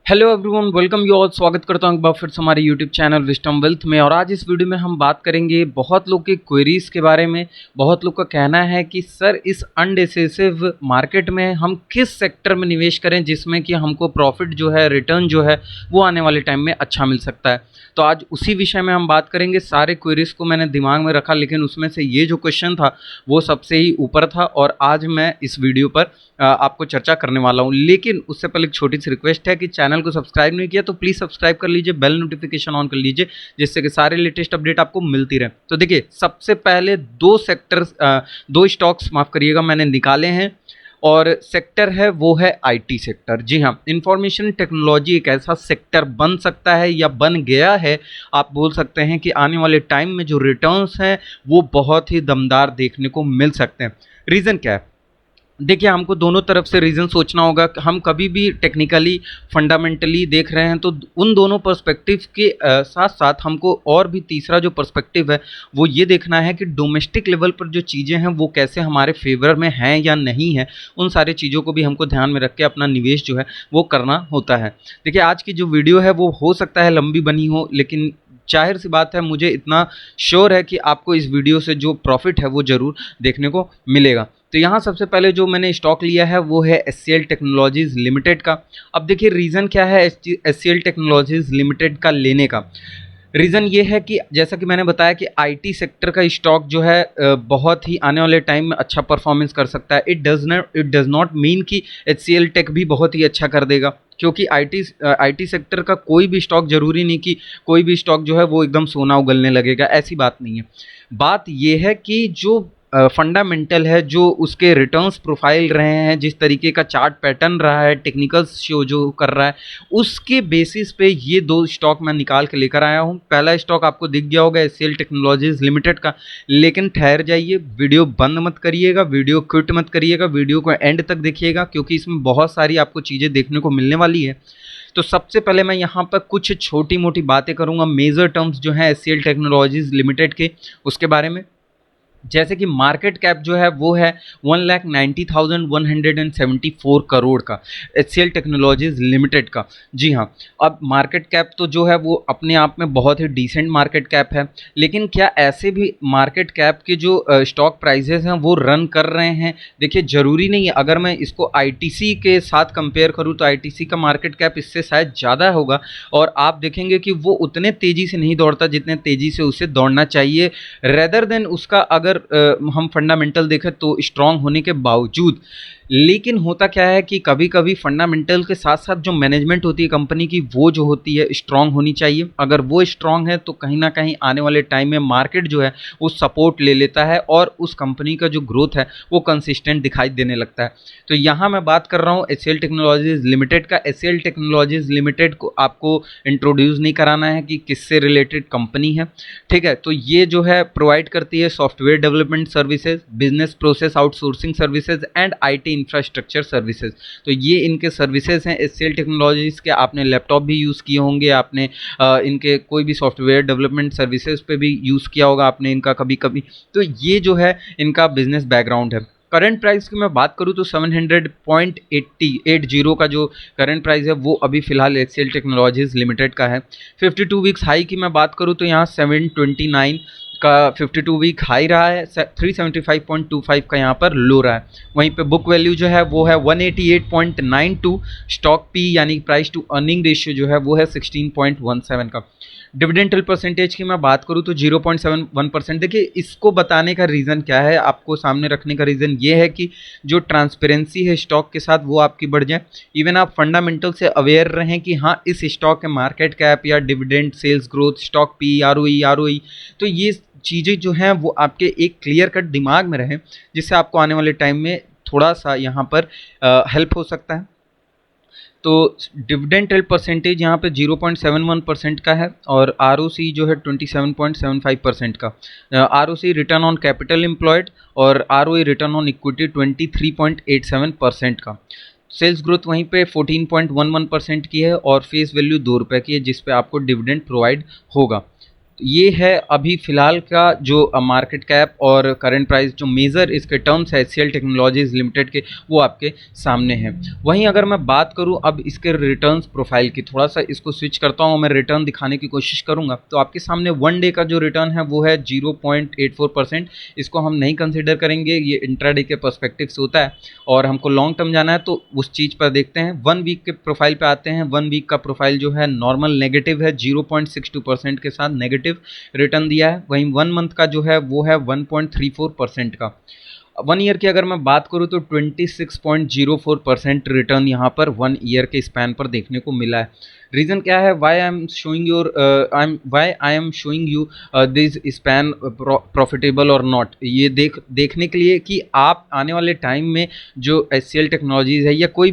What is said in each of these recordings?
Hello everyone, welcome you all. स्वागत करता हूं एक बार फिर से हमारे यूट्यूब चैनल विजडम वेल्थ में। और आज इस वीडियो में हम बात करेंगे बहुत लोग के क्वेरीज के बारे में। बहुत लोग का कहना है कि सर इस अनडिसिसिव मार्केट में हम किस सेक्टर में निवेश करें जिसमें कि हमको प्रॉफिट जो है, रिटर्न जो है वो आने वाले टाइम में अच्छा मिल सकता है। तो आज उसी विषय में हम बात करेंगे। सारे क्वेरीज को मैंने दिमाग में रखा, लेकिन उसमें से ये जो क्वेश्चन था वो सबसे ही ऊपर था और आज मैं इस वीडियो पर आपको चर्चा करने वाला हूं। लेकिन उससे पहले एक छोटी सी रिक्वेस्ट है कि चैनल को सब्सक्राइब नहीं किया तो प्लीज़ सब्सक्राइब कर लीजिए, बेल नोटिफिकेशन ऑन कर लीजिए, जिससे कि सारे लेटेस्ट अपडेट आपको मिलती रहे। तो देखिए, सबसे पहले दो स्टॉक्स माफ़ करिएगा मैंने निकाले हैं और सेक्टर है वो है आईटी सेक्टर। जी हाँ, इंफॉर्मेशन टेक्नोलॉजी एक ऐसा सेक्टर बन सकता है या बन गया है, आप बोल सकते हैं कि आने वाले टाइम में जो रिटर्न्स हैं वो बहुत ही दमदार देखने को मिल सकते हैं। रीज़न क्या है? देखिए, हमको दोनों तरफ से रीज़न सोचना होगा। हम कभी भी टेक्निकली फंडामेंटली देख रहे हैं तो उन दोनों पर्सपेक्टिव के साथ साथ हमको और भी तीसरा जो पर्सपेक्टिव है वो ये देखना है कि डोमेस्टिक लेवल पर जो चीज़ें हैं वो कैसे हमारे फेवर में हैं या नहीं है। उन सारी चीज़ों को भी हमको ध्यान में रख के अपना निवेश जो है वो करना होता है। देखिए, आज की जो वीडियो है वो हो सकता है लंबी बनी हो, लेकिन जाहिर सी बात है, मुझे इतना श्योर है कि आपको इस वीडियो से जो प्रॉफिट है वो ज़रूर देखने को मिलेगा। तो यहाँ सबसे पहले जो मैंने स्टॉक लिया है वो है एचसीएल टेक्नोलॉजीज़ लिमिटेड का। अब देखिए, रीज़न क्या है एचसीएल टेक्नोलॉजीज़ लिमिटेड का लेने का? रीज़न ये है कि जैसा कि मैंने बताया कि आईटी सेक्टर का स्टॉक जो है बहुत ही आने वाले टाइम में अच्छा परफॉर्मेंस कर सकता है। इट डज़ नॉट मीन कि एचसीएल टेक भी बहुत ही अच्छा कर देगा, क्योंकि आईटी सेक्टर का कोई भी स्टॉक, ज़रूरी नहीं कि कोई भी स्टॉक जो है वो एकदम सोना उगलने लगेगा, ऐसी बात नहीं है। बात ये है कि जो फंडामेंटल है, जो उसके रिटर्न्स प्रोफाइल रहे हैं, जिस तरीके का चार्ट पैटर्न रहा है, टेक्निकल शो जो कर रहा है, उसके बेसिस पे ये दो स्टॉक मैं निकाल के लेकर आया हूँ। पहला स्टॉक आपको दिख गया होगा एचसीएल टेक्नोलॉजीज़ लिमिटेड का। लेकिन ठहर जाइए, वीडियो बंद मत करिएगा, वीडियो क्विट मत करिएगा, वीडियो को एंड तक देखिएगा, क्योंकि इसमें बहुत सारी आपको चीज़ें देखने को मिलने वाली है। तो सबसे पहले मैं यहाँ पर कुछ छोटी मोटी बातें करूँगा, मेजर टर्म्स जो हैं एचसीएल टेक्नोलॉजीज़ लिमिटेड के, उसके बारे में। जैसे कि मार्केट कैप जो है वो है 1,90,174 करोड़ का, एचसीएल टेक्नोलॉजीज़ लिमिटेड का। जी हाँ, अब मार्केट कैप तो जो है वो अपने आप में बहुत ही डिसेंट मार्केट कैप है, लेकिन क्या ऐसे भी मार्केट कैप के जो स्टॉक प्राइजेस हैं वो रन कर रहे हैं? देखिए, ज़रूरी नहीं है। अगर मैं इसको आईटीसी के साथ कंपेयर करूँ तो आईटीसी का मार्केट कैप इससे शायद ज़्यादा होगा, और आप देखेंगे कि वो उतने तेज़ी से नहीं दौड़ता जितने तेज़ी से उसे दौड़ना चाहिए। रेदर देन उसका अगर हम फंडामेंटल देखें तो स्ट्रांग होने के बावजूद। लेकिन होता क्या है कि कभी कभी फंडामेंटल के साथ साथ जो मैनेजमेंट होती है कंपनी की, वो जो होती है स्ट्रांग होनी चाहिए। अगर वो स्ट्रांग है तो कहीं ना कहीं आने वाले टाइम में मार्केट जो है वो सपोर्ट ले लेता है और उस कंपनी का जो ग्रोथ है वो कंसिस्टेंट दिखाई देने लगता है। तो यहाँ मैं बात कर रहा हूँ एचसीएल टेक्नोलॉजीज़ लिमिटेड का। एचसीएल टेक्नोलॉजीज़ लिमिटेड को आपको इंट्रोड्यूस नहीं कराना है कि किससे रिलेटेड कंपनी है, ठीक है। तो ये जो है प्रोवाइड करती है software development services, business process outsourcing services and IT infrastructure services. तो ये इनके सर्विसेज हैं एचसीएल टेक्नोलॉजीज़ के। आपने लैपटॉप भी यूज़ किए होंगे, आपने इनके कोई भी सॉफ्टवेयर डेवलपमेंट सर्विसेज पे भी यूज़ किया होगा आपने इनका कभी कभी। तो ये जो है इनका बिजनेस बैकग्राउंड है। करंट प्राइस की मैं बात करूँ तो 700.80 का जो करंट प्राइस है वो अभी फिलहाल एचसीएल टेक्नोलॉजीज़ लिमिटेड का है। 52 वीक्स हाई की मैं बात करूँ तो यहाँ 729 का 52 वीक हाई रहा है, 375.25 का यहाँ पर लो रहा है। वहीं पे बुक वैल्यू जो है वो है 188.92। स्टॉक पी यानी प्राइस टू अर्निंग रेशियो जो है वो है 16.17 का। डिविडेंड परसेंटेज की मैं बात करूँ तो 0.71%। देखिए, इसको बताने का रीज़न क्या है, आपको सामने रखने का रीज़न ये है कि जो ट्रांसपेरेंसी है स्टॉक के साथ वो आपकी बढ़ जाए। इवन आप फंडामेंटल से अवेयर रहें कि हाँ, इस स्टॉक के मार्केट कैप या dividend, sales growth, stock P, ROE, तो ये चीज़ें जो हैं वो आपके एक क्लियर कट दिमाग में रहें, जिससे आपको आने वाले टाइम में थोड़ा सा यहाँ पर हेल्प हो सकता है। तो डिविडेंड येल्ड परसेंटेज यहाँ पे 0.71% का है और आरओसी जो है 27.75% का। ROC return on capital employed और आरओई रिटर्न ऑन इक्विटी 23.87% का। सेल्स ग्रोथ वहीं पे 14.11% की है और फेस वैल्यू ₹2 की है, जिस पे आपको डिविडेंड प्रोवाइड होगा। ये है अभी फ़िलहाल का जो मार्केट कैप और करंट प्राइस, जो मेजर इसके टर्म्स है HCL टेक्नोलॉजीज़ लिमिटेड के, वो आपके सामने हैं। वहीं अगर मैं बात करूं अब इसके रिटर्न्स प्रोफाइल की, थोड़ा सा इसको स्विच करता हूं, मैं रिटर्न दिखाने की कोशिश करूंगा। तो आपके सामने 1 डे का जो रिटर्न है वो है 0.84%। इसको हम नहीं कंसिडर करेंगे, ये इंट्राडे के पर्सपेक्टिव से होता है और हमको लॉन्ग टर्म जाना है तो उस चीज़ पर देखते हैं। 1 वीक के प्रोफाइल पे आते हैं। 1 वीक का प्रोफाइल जो है नॉर्मल नेगेटिव है, 0.62% के साथ नेगेटिव रिटर्न दिया है। वहीं 1 मंथ का जो है वो है 1.34% का। 1 ईयर की अगर मैं बात करूँ तो 26.04% रिटर्न यहाँ पर 1 ईयर के स्पैन पर देखने को मिला है। रीज़न क्या है, why I am showing you this span profitable और नॉट, ये देखने के लिए कि आप आने वाले टाइम में जो HCL टेक्नोलॉजीज़ है या कोई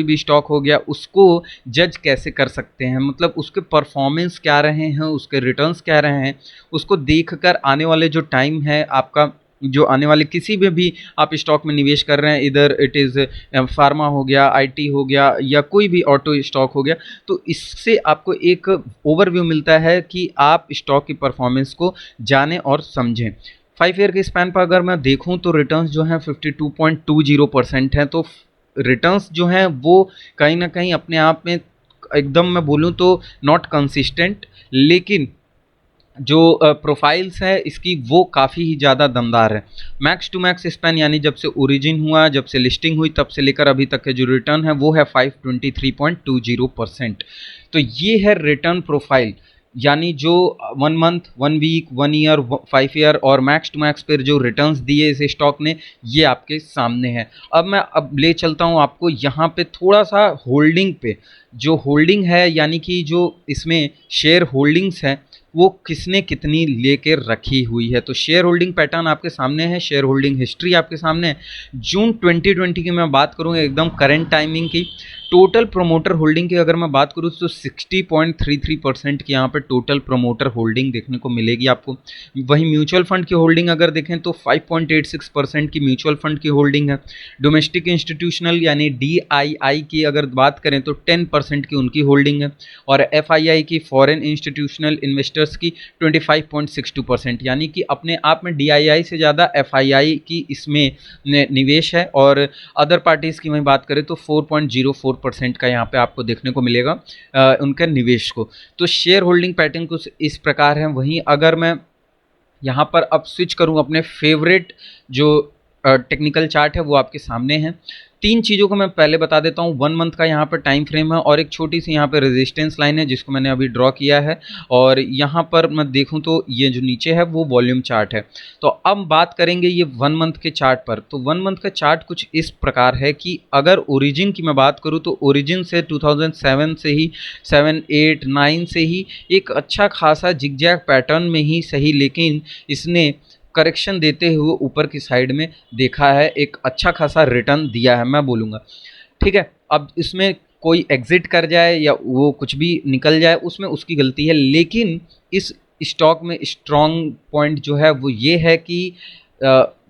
भी स्टॉक हो गया, उसको जज कैसे कर सकते हैं, मतलब उसके परफॉर्मेंस क्या रहे हैं, उसके रिटर्न्स क्या रहे हैं, उसको देखकर आने वाले जो टाइम है आपका, जो आने वाले किसी में भी आप स्टॉक में निवेश कर रहे हैं, इधर इट इज़ फार्मा हो गया, IT हो गया या कोई भी ऑटो स्टॉक हो गया, तो इससे आपको एक ओवरव्यू मिलता है कि आप स्टॉक की परफॉर्मेंस को जानें और समझें। 5 ईयर के स्पैन पर अगर मैं देखूं तो रिटर्न्स जो हैं 52.20% हैं। तो रिटर्न्स जो हैं वो कहीं ना कहीं अपने आप में एकदम मैं बोलूं तो नॉट कंसिस्टेंट, लेकिन जो प्रोफाइल्स है इसकी वो काफ़ी ही ज़्यादा दमदार है। मैक्स टू मैक्स स्पैन यानी जब से ओरिजिन हुआ, जब से लिस्टिंग हुई, तब से लेकर अभी तक के जो रिटर्न है वो है 523.20%। तो ये है रिटर्न प्रोफाइल, यानी जो 1 मंथ, 1 वीक, 1 ईयर, 5 ईयर और मैक्स टू मैक्स पर जो रिटर्न्स दिए इस स्टॉक ने, ये आपके सामने है। अब ले चलता हूँ आपको यहाँ पे थोड़ा सा होल्डिंग पे। जो होल्डिंग है यानी कि जो इसमें शेयर होल्डिंग्स हैं वो किसने कितनी लेके रखी हुई है, तो शेयर होल्डिंग पैटर्न आपके सामने है, शेयर होल्डिंग हिस्ट्री आपके सामने है। जून 2020 की मैं बात करूँ एकदम करंट टाइमिंग की, टोटल प्रोमोटर होल्डिंग की अगर मैं बात करूँ तो 60.33% की यहाँ पे टोटल प्रोमोटर होल्डिंग देखने को मिलेगी आपको। वहीं म्यूचुअल फंड की होल्डिंग अगर देखें तो 5.86% की म्यूचुअल फंड की होल्डिंग है। डोमेस्टिक इंस्टीट्यूशनल यानी DII की अगर बात करें तो 10% की उनकी होल्डिंग है और FII की फॉरेन इंस्टीट्यूशनल इन्वेस्टर्स की 25.62%, यानी कि अपने आप में DII से ज़्यादा FII की इसमें निवेश है। और अदर पार्टीज़ की मैं बात करें तो 4.04% का यहाँ पे आपको देखने को मिलेगा उनके निवेश को। तो शेयर होल्डिंग पैटर्न कुछ इस प्रकार है। वहीं अगर मैं यहाँ पर अब स्विच करूँ अपने फेवरेट जो टेक्निकल चार्ट है वो आपके सामने है। 3 चीज़ों को मैं पहले बता देता हूँ। 1 मंथ का यहाँ पर टाइम फ्रेम है और एक छोटी सी यहाँ पर रेजिस्टेंस लाइन है जिसको मैंने अभी ड्रॉ किया है, और यहाँ पर मैं देखूँ तो ये जो नीचे है वो वॉल्यूम चार्ट है। तो अब बात करेंगे ये 1 मंथ के चार्ट पर। तो 1 मंथ का चार्ट कुछ इस प्रकार है कि अगर ओरिजिन की मैं बात करूँ तो ओरिजिन से 2007 से ही 7, 8, 9 से ही एक अच्छा खासा जिगजैग पैटर्न में ही सही, लेकिन इसने करेक्शन देते हुए ऊपर की साइड में देखा है, एक अच्छा खासा रिटर्न दिया है मैं बोलूँगा। ठीक है, अब इसमें कोई एग्जिट कर जाए या वो कुछ भी निकल जाए उसमें उसकी गलती है, लेकिन इस स्टॉक में स्ट्रॉन्ग पॉइंट जो है वो ये है कि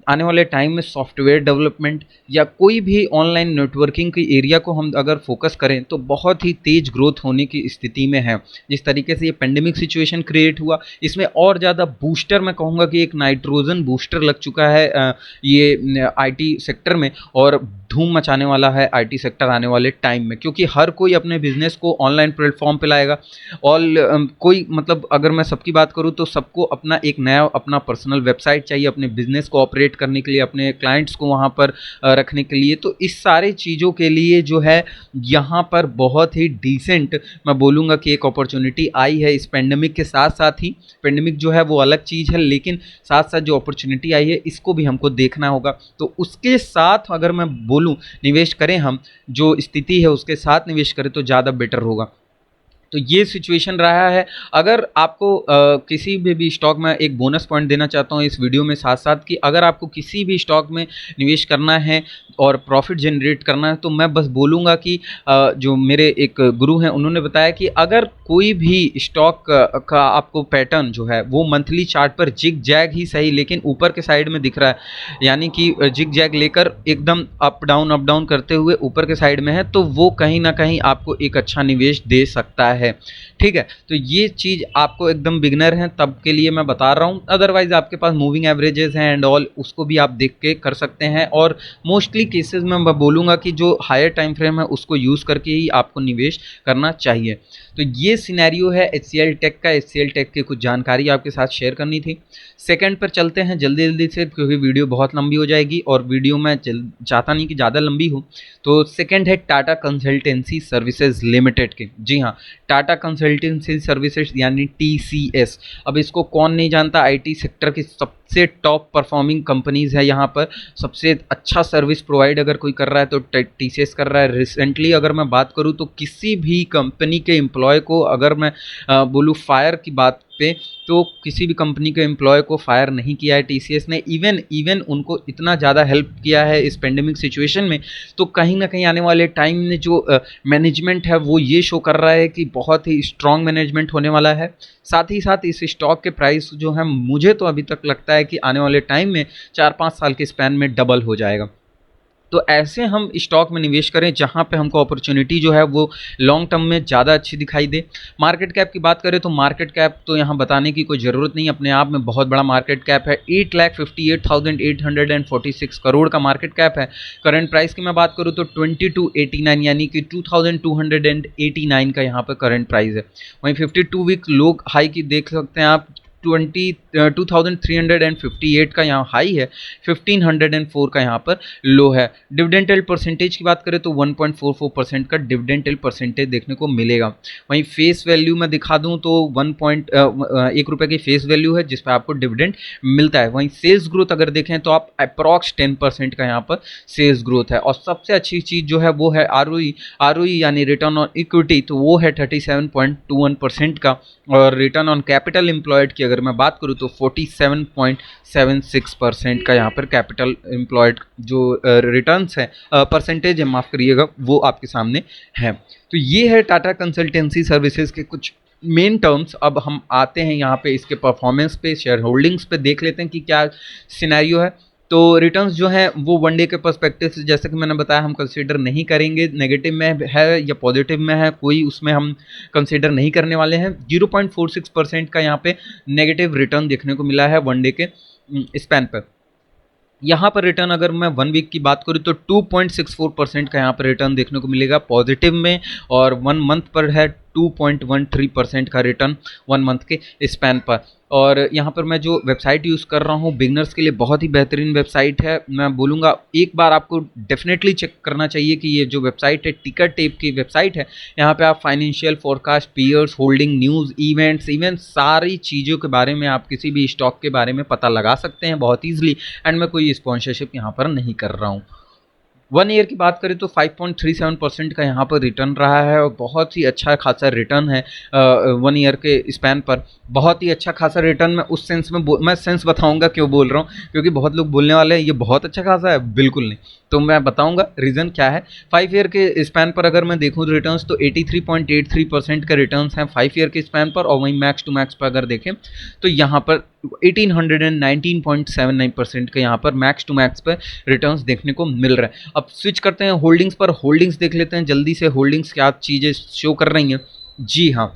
आने वाले टाइम में सॉफ्टवेयर डेवलपमेंट या कोई भी ऑनलाइन नेटवर्किंग की एरिया को हम अगर फोकस करें तो बहुत ही तेज़ ग्रोथ होने की स्थिति में है। जिस तरीके से ये पेंडेमिक सिचुएशन क्रिएट हुआ, इसमें और ज़्यादा बूस्टर, मैं कहूँगा कि एक नाइट्रोजन बूस्टर लग चुका है ये IT सेक्टर में, और धूम मचाने वाला है IT सेक्टर आने वाले टाइम में, क्योंकि हर कोई अपने बिजनेस को ऑनलाइन प्लेटफॉर्म पे लाएगा। और कोई मतलब अगर मैं सबकी बात करूँ तो सबको अपना एक नया अपना पर्सनल वेबसाइट चाहिए अपने बिजनेस को ऑपरेट करने के लिए, अपने क्लाइंट्स को वहाँ पर रखने के लिए। तो इस सारे चीज़ों के लिए जो है यहाँ पर बहुत ही डिसेंट मैं बोलूँगा कि एक अपॉर्चुनिटी आई है इस पेंडेमिक के साथ साथ ही। पेंडेमिक जो है वो अलग चीज़ है, लेकिन साथ साथ जो अपॉर्चुनिटी आई है इसको भी हमको देखना होगा। तो उसके साथ अगर मैं बोलूँ निवेश करें, हम जो स्थिति है उसके साथ निवेश करें तो ज़्यादा बेटर होगा। तो ये सिचुएशन रहा है। अगर आपको किसी भी स्टॉक में एक बोनस पॉइंट देना चाहता हूँ इस वीडियो में साथ साथ, कि अगर आपको किसी भी स्टॉक में निवेश करना है और प्रॉफिट जनरेट करना है तो मैं बस बोलूँगा कि जो मेरे एक गुरु हैं उन्होंने बताया कि अगर कोई भी स्टॉक का आपको पैटर्न जो है वो मंथली चार्ट पर जिग जैग ही सही लेकिन ऊपर के साइड में दिख रहा है, यानी कि जिग जैग लेकर एकदम अप डाउन करते हुए ऊपर के साइड में है, तो वो कहीं ना कहीं आपको एक अच्छा निवेश दे सकता है। ठीक है, तो ये चीज़ आपको एकदम बिगनर हैं तब के लिए मैं बता रहा हूँ। अदरवाइज आपके पास मूविंग एवरेजेस हैं एंड ऑल, उसको भी आप देख के कर सकते हैं। और मोस्टली केसेस में मैं बोलूँगा कि जो हायर टाइम फ्रेम है उसको यूज़ करके ही आपको निवेश करना चाहिए। तो ये सिनेरियो है HCL टेक का। HCL टेक की कुछ जानकारी आपके साथ शेयर करनी थी। सेकंड पर चलते हैं जल्दी जल्दी से, क्योंकि वीडियो बहुत लंबी हो जाएगी और वीडियो मैं चाहता नहीं कि ज़्यादा लंबी हो। तो सेकंड है टाटा कंसल्टेंसी सर्विसेज लिमिटेड के। जी हाँ, टाटा कंसल्टेंसी सर्विसेज यानी TCS। अब इसको कौन नहीं जानता, IT सेक्टर की सबसे टॉप परफॉर्मिंग कंपनीज़ है यहाँ पर। सबसे अच्छा सर्विस प्रोवाइड अगर कोई कर रहा है तो TCS कर रहा है। रिसेंटली अगर मैं बात करूँ तो किसी भी कंपनी के एम्प्लॉय को अगर मैं बोलूँ फायर की बात पे, तो किसी भी कंपनी के एम्प्लॉय को फायर नहीं किया है TCS ने। इवन उनको इतना ज़्यादा हेल्प किया है इस पेंडेमिक सिचुएशन में। तो कहीं ना कहीं आने वाले टाइम में जो मैनेजमेंट है वो ये शो कर रहा है कि बहुत ही स्ट्रॉन्ग मैनेजमेंट होने वाला है। साथ ही साथ इस स्टॉक के प्राइस जो है, मुझे तो अभी तक लगता है कि आने वाले टाइम में 4-5 साल के स्पैन में डबल हो जाएगा। तो ऐसे हम स्टॉक में निवेश करें जहां पे हमको अपॉर्चुनिटी जो है वो लॉन्ग टर्म में ज़्यादा अच्छी दिखाई दे। मार्केट कैप की बात करें तो मार्केट कैप तो यहाँ बताने की कोई ज़रूरत नहीं, अपने आप में बहुत बड़ा मार्केट कैप है। 8,58,846 करोड़ का मार्केट कैप है। करंट प्राइस की मैं बात करूँ तो 2289 यानी कि 2289 का यहाँ पर करंट प्राइस है। वहीं 52 वीक लो हाई की देख सकते हैं आप, 2358 का यहाँ हाई है, 1504 का यहाँ पर लो है। डिविडेंड यील्ड परसेंटेज की बात करें तो 1.44% का डिविडेंड यील्ड परसेंटेज देखने को मिलेगा। वहीं फेस वैल्यू में दिखा दूं तो 1 रुपये की फेस वैल्यू है जिस पर आपको डिविडेंड मिलता है। वहीं सेल्स ग्रोथ अगर देखें तो आप अप्रॉक्स 10% का यहाँ पर सेल्स ग्रोथ है। और सबसे अच्छी चीज़ जो है वो है ROE यानी रिटर्न ऑन इक्विटी, तो वो है 37.21% का। और रिटर्न ऑन कैपिटल एम्प्लॉयड की अगर मैं बात करूँ तो 47.76% का यहाँ पर कैपिटल एम्प्लॉयड जो रिटर्न्स है, परसेंटेज है माफ़ करिएगा, वो आपके सामने है। तो ये है टाटा कंसल्टेंसी सर्विसेज के कुछ मेन टर्म्स। अब हम आते हैं यहाँ पे इसके परफॉर्मेंस पे, शेयर होल्डिंग्स पे देख लेते हैं कि क्या सिनेरियो है। तो रिटर्न्स जो है वो वनडे के पर्सपेक्टिव से, जैसे कि मैंने बताया, हम कंसीडर नहीं करेंगे। नेगेटिव में है या पॉजिटिव में है, कोई उसमें हम कंसीडर नहीं करने वाले हैं। 0.46% का यहाँ पे नेगेटिव रिटर्न देखने को मिला है वनडे के स्पैन पर। यहाँ पर रिटर्न अगर मैं 1 वीक की बात करूँ तो 2.64% का यहाँ पर रिटर्न देखने को मिलेगा पॉजिटिव में। और 1 मंथ पर है 2.13% का रिटर्न 1 मंथ के स्पैन पर। और यहाँ पर मैं जो वेबसाइट यूज़ कर रहा हूँ बिगनर्स के लिए बहुत ही बेहतरीन वेबसाइट है। मैं बोलूँगा एक बार आपको डेफिनेटली चेक करना चाहिए कि ये जो वेबसाइट है टिकर टेप की वेबसाइट है। यहाँ पे आप financial forecast, peers, holding, news, events सारी चीज़ों के बारे में, आप किसी भी स्टॉक के बारे में पता लगा सकते हैं बहुत ईजिली। एंड मैं कोई स्पॉन्सरशिप यहाँ पर नहीं कर रहा हूँ। 1 ईयर की बात करें तो 5.37% का यहाँ पर रिटर्न रहा है और बहुत ही अच्छा खासा रिटर्न है 1 ईयर के स्पैन पर। बहुत ही अच्छा खासा रिटर्न मैं उस सेंस में मैं सेंस बताऊंगा क्यों बोल रहा हूँ, क्योंकि बहुत लोग बोलने वाले हैं ये बहुत अच्छा खासा है। बिल्कुल नहीं, तो मैं बताऊंगा रीज़न क्या है। 5 ईयर के स्पैन पर अगर मैं देखूँ रिटर्न्स तो 83.83% का रिटर्न्स हैं 5 ईयर के स्पैन पर। और वहीं मैक्स टू मैक्स पर अगर देखें तो यहाँ पर 1819.79% के यहाँ पर मैक्स टू मैक्स पर रिटर्न्स देखने को मिल रहा है। अब स्विच करते हैं होल्डिंग्स पर। होल्डिंग्स देख लेते हैं जल्दी से, होल्डिंग्स क्या चीज़ें शो कर रही हैं। जी हाँ,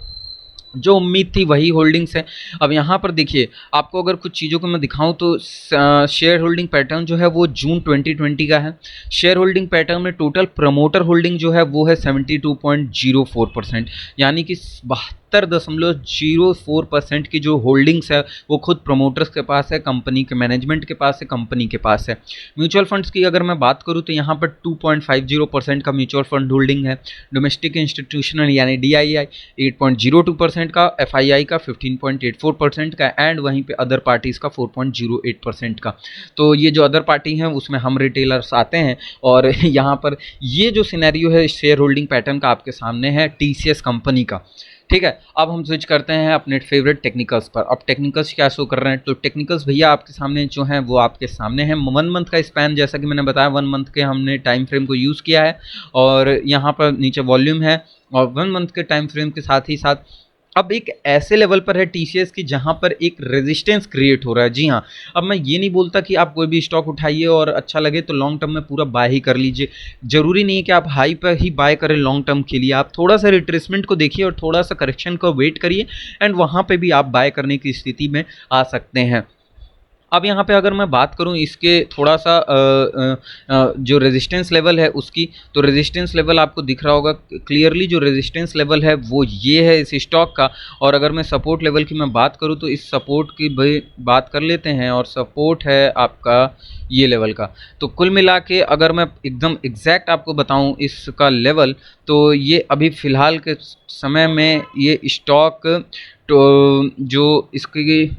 जो उम्मीद थी वही होल्डिंग्स है। अब यहाँ पर देखिए, आपको अगर कुछ चीज़ों को मैं दिखाऊं तो शेयर होल्डिंग पैटर्न जो है वो जून 2020 का है। शेयर होल्डिंग पैटर्न में टोटल प्रमोटर होल्डिंग जो है वो है 72.04%, यानी कि 72.04% की जो होल्डिंग्स है वो खुद प्रमोटर्स के पास है, कंपनी के मैनेजमेंट के पास है, कंपनी के पास है। म्यूचुअल फंड्स की अगर मैं बात करूँ तो यहाँ पर 2.50% का म्यूचुअल फंड होल्डिंग है। डोमेस्टिक इंस्टीट्यूशनल यानी DII 8.02% का, FII का 15.84% का, एंड वहीं पे अदर पार्टीज़ का 4.08% का। तो ये जो अदर पार्टी हैं उसमें हम रिटेलर्स आते हैं। और यहाँ पर ये जो सिनेरियो है शेयर होल्डिंग पैटर्न का आपके सामने है TCS कंपनी का। ठीक है, अब हम स्विच करते हैं अपने फेवरेट टेक्निकल्स पर। अब टेक्निकल्स क्या शो कर रहे हैं, तो टेक्निकल्स भैया आपके सामने जो हैं वो आपके सामने हैं। 1 मंथ का स्पैन, जैसा कि मैंने बताया 1 मंथ के हमने टाइम फ्रेम को यूज़ किया है। और यहाँ पर नीचे वॉल्यूम है और 1 मंथ के टाइम फ्रेम के साथ ही साथ अब एक ऐसे लेवल पर है टीसीएस की जहां पर एक रेजिस्टेंस क्रिएट हो रहा है। जी हाँ, अब मैं ये नहीं बोलता कि आप कोई भी स्टॉक उठाइए और अच्छा लगे तो लॉन्ग टर्म में पूरा बाय ही कर लीजिए। जरूरी नहीं है कि आप हाई पर ही बाय करें लॉन्ग टर्म के लिए। आप थोड़ा सा रिट्रेसमेंट को देखिए और थोड़ा सा करेक्शन को वेट करिए एंड वहां पे भी आप बाय करने की स्थिति में आ सकते हैं। अब यहाँ पे अगर मैं बात करूँ इसके थोड़ा सा जो रेजिस्टेंस लेवल है उसकी, तो रेजिस्टेंस लेवल आपको दिख रहा होगा क्लियरली। जो रेजिस्टेंस लेवल है वो ये है इस स्टॉक का। और अगर मैं सपोर्ट लेवल की मैं बात करूँ तो इस सपोर्ट की भी बात कर लेते हैं, और सपोर्ट है आपका ये लेवल का। तो कुल मिला के अगर मैं एकदम एग्जैक्ट आपको बताऊं इसका लेवल, तो ये अभी फ़िलहाल के समय में ये स्टॉक तो जो इसकी,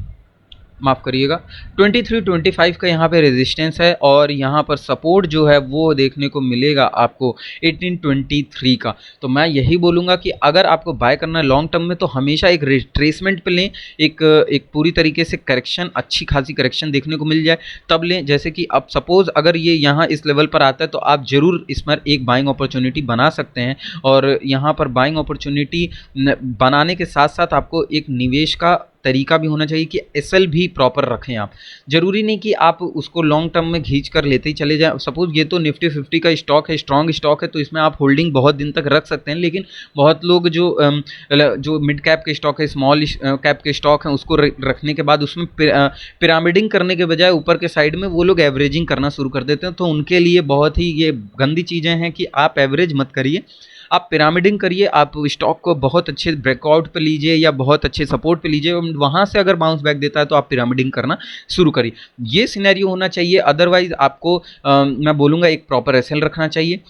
माफ़ करिएगा, 23-25 का यहाँ पे रेजिस्टेंस है, और यहाँ पर सपोर्ट जो है वो देखने को मिलेगा आपको 1823 का। तो मैं यही बोलूँगा कि अगर आपको बाय करना है लॉन्ग टर्म में तो हमेशा एक रिट्रेसमेंट पे लें, एक पूरी तरीके से करेक्शन, अच्छी खासी करेक्शन देखने को मिल जाए तब लें। जैसे कि अब सपोज़ अगर ये यहाँ इस लेवल पर आता है तो आप ज़रूर इस पर एक बाइंग अपॉर्चुनिटी बना सकते हैं। और यहाँ पर बाइंग अपॉर्चुनिटी बनाने के साथ साथ आपको एक निवेश का तरीका भी होना चाहिए कि एसएल भी प्रॉपर रखें आप। ज़रूरी नहीं कि आप उसको लॉन्ग टर्म में खींच कर लेते ही चले जाएँ। सपोज़ ये तो निफ्टी 50 का स्टॉक है, स्ट्रॉन्ग स्टॉक है, तो इसमें आप होल्डिंग बहुत दिन तक रख सकते हैं। लेकिन बहुत लोग जो मिड कैप के स्टॉक है, स्मॉल कैप के स्टॉक हैं, उसको रखने के बाद उसमें पिरामिडिंग करने के बजाय ऊपर के साइड में वो लोग एवरेजिंग करना शुरू कर देते हैं। तो उनके लिए बहुत ही ये गंदी चीज़ें हैं कि आप एवरेज मत करिए, आप पिरामिडिंग करिए। आप स्टॉक को बहुत अच्छे ब्रेकआउट पे लीजिए या बहुत अच्छे सपोर्ट पे लीजिए, वहाँ से अगर बाउंस बैक देता है तो आप पिरामिडिंग करना शुरू करिए। ये सिनेरियो होना चाहिए। अदरवाइज आपको मैं बोलूँगा एक प्रॉपर एसएल रखना चाहिए।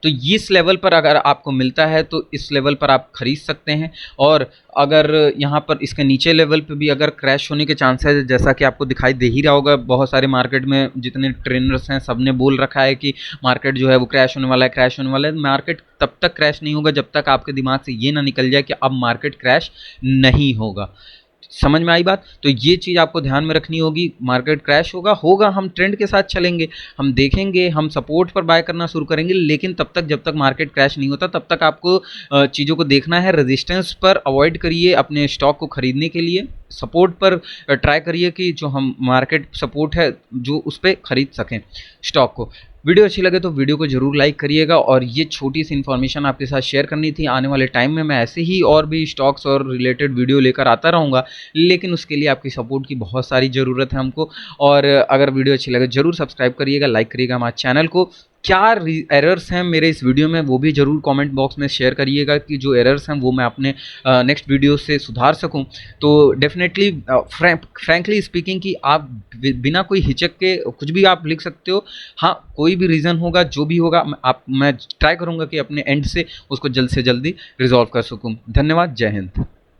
तो इस लेवल पर अगर आपको मिलता है तो इस लेवल पर आप खरीद सकते हैं। और अगर यहाँ पर इसके नीचे लेवल पे भी अगर क्रैश होने के चांसेस है, जैसा कि आपको दिखाई दे ही रहा होगा, बहुत सारे मार्केट में जितने ट्रेनर्स हैं सब ने बोल रखा है कि मार्केट जो है वो क्रैश होने वाला है, क्रैश होने वाला है। मार्केट तब तक क्रैश नहीं होगा जब तक आपके दिमाग से ये ना निकल जाए कि अब मार्केट क्रैश नहीं होगा। समझ में आई बात? तो ये चीज़ आपको ध्यान में रखनी होगी। मार्केट क्रैश होगा, हम ट्रेंड के साथ चलेंगे, हम देखेंगे, हम सपोर्ट पर बाय करना शुरू करेंगे। लेकिन तब तक, जब तक मार्केट क्रैश नहीं होता, तब तक आपको चीज़ों को देखना है। रेजिस्टेंस पर अवॉइड करिए अपने स्टॉक को खरीदने के लिए, सपोर्ट पर ट्राई करिए कि जो हम मार्केट सपोर्ट है जो उस पर खरीद सकें स्टॉक को। वीडियो अच्छी लगे तो वीडियो को जरूर लाइक करिएगा, और ये छोटी सी इन्फॉर्मेशन आपके साथ शेयर करनी थी। आने वाले टाइम में मैं ऐसे ही और भी स्टॉक्स और रिलेटेड वीडियो लेकर आता रहूँगा, लेकिन उसके लिए आपकी सपोर्ट की बहुत सारी ज़रूरत है हमको। और अगर वीडियो अच्छी लगे जरूर सब्सक्राइब करिएगा, लाइक करिएगा हमारे चैनल को। क्या एरर्स हैं मेरे इस वीडियो में वो भी ज़रूर कमेंट बॉक्स में शेयर करिएगा, कि जो एरर्स हैं वो मैं अपने नेक्स्ट वीडियो से सुधार सकूं। तो डेफिनेटली फ्रैंकली स्पीकिंग कि आप बिना कोई हिचक के कुछ भी आप लिख सकते हो। हाँ, कोई भी रीज़न होगा, जो भी होगा मैं ट्राई करूँगा कि अपने एंड से उसको जल्द से जल्दी रिजॉल्व कर सकूँ। धन्यवाद, जय हिंद।